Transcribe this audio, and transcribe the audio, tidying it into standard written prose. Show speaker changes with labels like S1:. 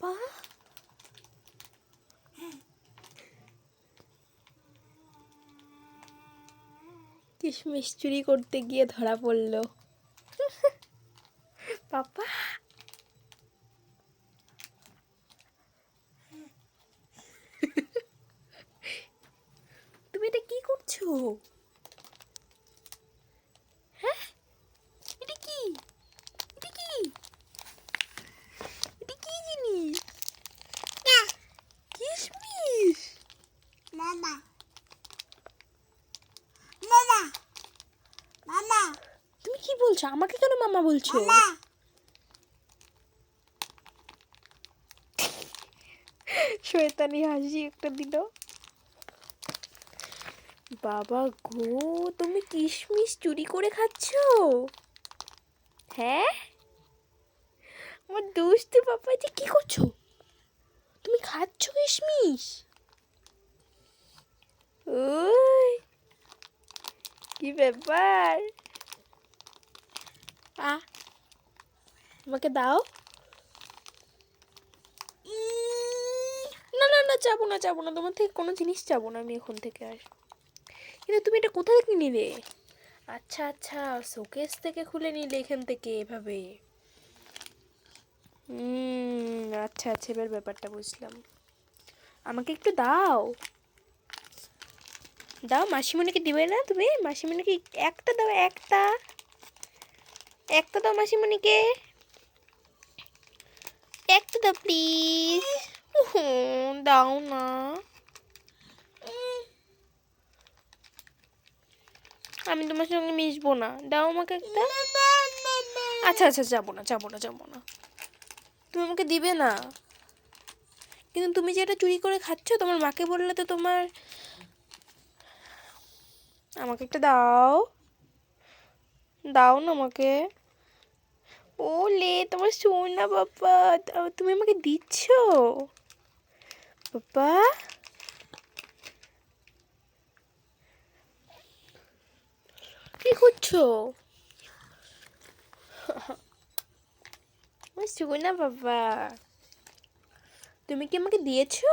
S1: পাপা কিশমিশ চুরি করতে গিয়ে ধরা পড়লো। পাপা তুমি এটা কি করছো? হ্যাঁ, এটা কি? এটা কি? এটা কি জিনিস? কিশমিশ।
S2: মামা মামা মামা
S1: তুমি কি বলছো? আমাকে কেন মামা বলছো?
S2: মামা
S1: শয়তানি হাসি একটা দিল। বাবা গো, তুমি কিশমিশ চুরি করে খাচ্ছো? হ্যাঁ, আমার দুষ্টু পাপা, যে কি করছো? তুমি খাচ্ছো কিশমিশ? ওই কি ব্যাপার? আমাকে দাও। না না না, যাবো না যাবো না, তোমার থেকে কোনো জিনিস যাবো না আমি এখন থেকে আর। কিন্তু তুমি এটা কোথা থেকে নিলে? আচ্ছা আচ্ছা, শোকেস থেকে খুলে নিলে এখান থেকে এভাবে। আচ্ছা আচ্ছা, এবার ব্যাপারটা বুঝলাম। আমাকে একটু দাও। দাও, মাসিমণিকে দিবে না তুমি? মাসিমণিকে একটা দাও, একটা একটা দাও মাসিমণিকে, একটা দাও প্লিজ। দাও না। আমি তোমার সঙ্গে মিশবো না, দাও আমাকে একটা। আচ্ছা আচ্ছা, যাবো না যাবো না যাবো না। তুমি আমাকে দিবে না? কিন্তু তুমি যে এটা চুরি করে খাচ্ছ, তোমার মাকে বললে তো তোমার। আমাকে একটা দাও, দাও না আমাকে। ও লে, তোমার সোনা বাবা, তুমি আমাকে দিচ্ছ? বাবা কি করছো? আমার সোনা বাবা, তুমি কি আমাকে দিয়েছো?